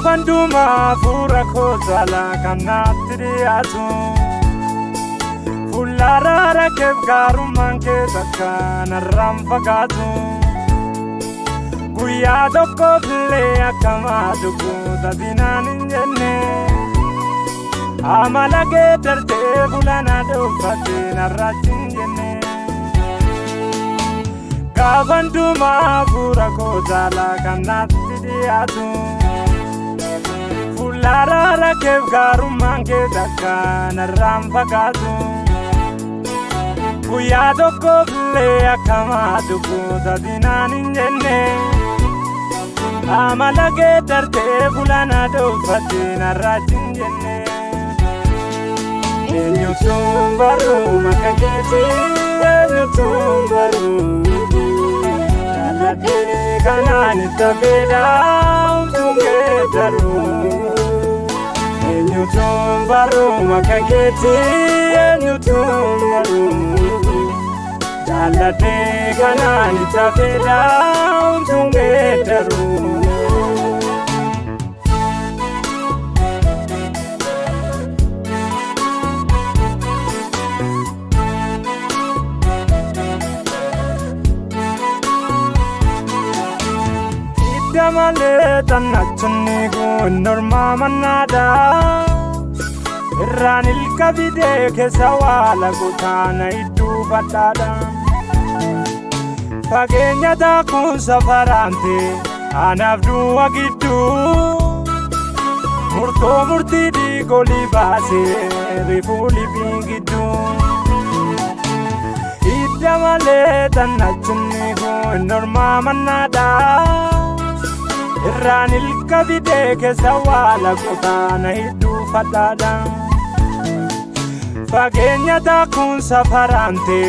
Gafanduma fura kozala kanatti dhiyaatu Fullara rakkeef gaarummaan kee takka narraan fagaatu Guyyaa tokkoof illee akkamaa dhukkubsa dinaan hin jenne Amala kee dartee bulana dhuunfattee narraatti hin jenne Gafanduma fura kozala kanatti dhiyaatu Fullara rakkeef gaarummaan kee takka narraan fagaatu Guyyaa tokkoof illee akkamaa dhukkubsa dinaan hin jenne Amala kee dartee bulana dhuunfattee narraatti hin jenne Eenyutuun baruu maqaa keetii eenyutuun baruu Jaaladhee kanaan itti fedhaa umtuun kee daruu Eenyutuun baruu maqaa keetii eenyutuun baruu Jaaladhee kanaan itti fedhaa umtuun kee daruu Damale tanachunni kun norma manada Irraan ilka bidee keessa waa lagutaana idduu badhaadha Fageenya taakuun safaraante anaaf duwwa gidduu Murtoo murtii dhiigolii baasee rifuu libii gidduu Idda malee tanachunni kun norma manada Irraan ilka bidee keessa waa lagutaana idduu badhaadha Fageenya taakuun safaraante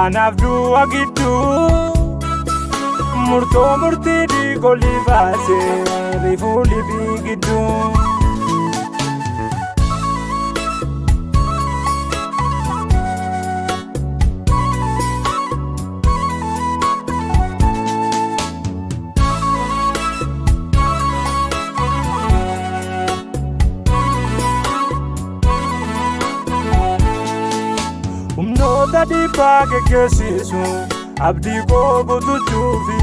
anaaf duwwa gidduu Murtoo murtii dhiigolii baasee rifuu libii gidduu Humnoota dhiibbaa geggeessisu abdii koo guutuufi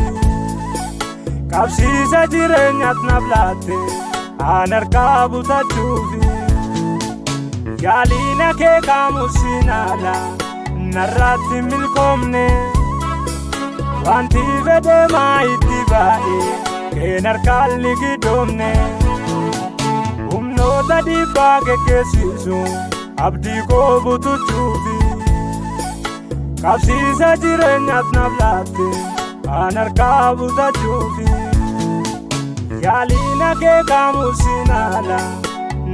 Qabsiisa jireenyaaf naaf laatte aan harkaa butachuufi Yaaliina kee qaamuusin haala narraatti milkoomne Wanti fedhemaa itti baay'ee keen harkaan ligidoomne Humnoota dhiibbaa geggeessisu abdii koo guutuufi Qabsiisa jireenyaaf naaf laatte aan harkaa butachuufi Yaaliina kee qaamuusin haala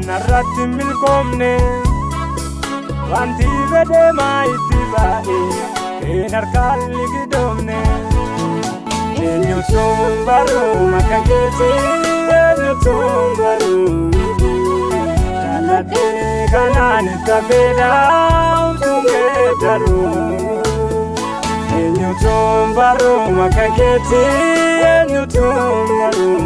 narratti milkoomne Wanti fedhemaa itti baay'ee keen harkaan ligidoomne Eenyutuun baruu maqaa keetii eenyutuun baruu Jaaladhee kanaan itti fedhaa umtuun kee daruu Eenyutuun baruu maqaa keetii eenyutuun baruu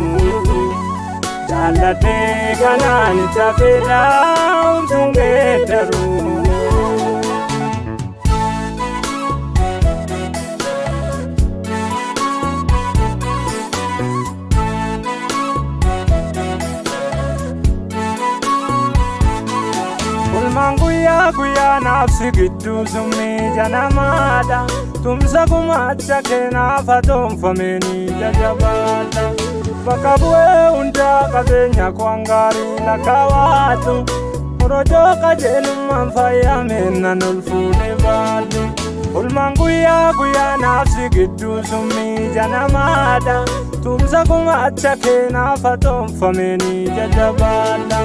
Jaaladhee kanaan itti fedhaa umtuun kee daruu Guyyaa naaf si gidduu summii janamaadha Tumsa gumaacha keenaaf atoonfameen jajabaadha Bakka bu'ee hundaa qabeenya koo gaarii lakkaawwaatu Korojoo qajeelummaan fayyameen nan ol fuudhee baadhu Olmaan guyyaa naaf si gidduu summii janamaadha Tumsa gumaacha keenaaf atoonfameen jajabaadha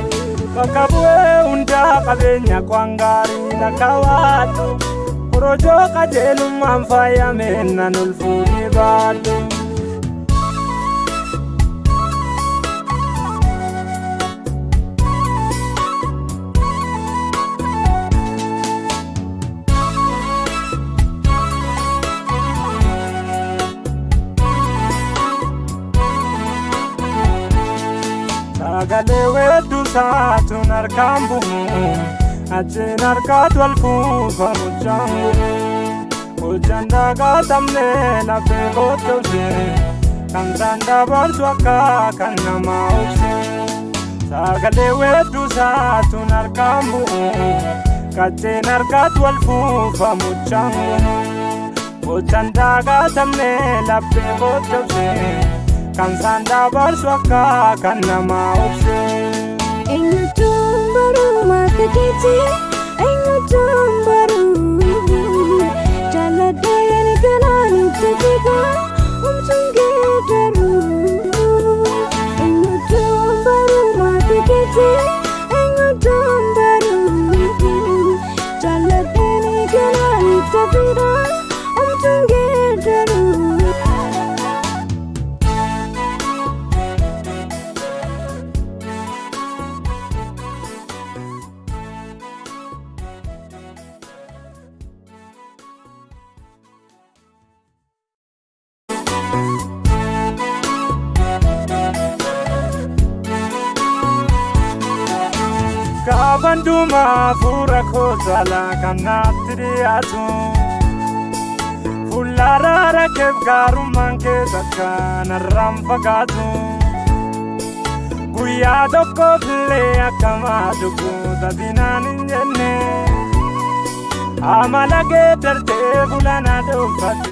Bakka bu'ee hundaa qabeenya koo gaarii lakkaawwaatu Korojoo qajeelummaan fayyameen nan ol fuudhee baadhu sagalee weedduu saatuun harkaan bu'u achiin harkaatu wal fuufamu jaangu hojjaan dagaatamne laphee kottobse kan isaan dabarsu akka kan namaa obse sagalee weedduu saatuun harkaan bu'u achiin harkaatu wal fuufamu jaangu hojjaan dagaatamne laphee kottobse kan isaan dabarsu akka kan namaa obse. Eenyuutuun baruu mata keetii eenyuutuun baruu jaaladheen galaanitti fiigaa humsuun geeddaruu eenyuutuun baruu mata keetii eenyuutuun baruu jaaladheen galaanitti fiigaa humsuun geeddaruu. Kaabanduma fuura kootala kanatti dhiyaatu fuuldura rakkeef gaarummaan keessa kanarraan fagaatu guyyaa tokkoof illee akkamaa dhukkubsa dinaan hin jenne amala geeddartee fuulana dhuunfate.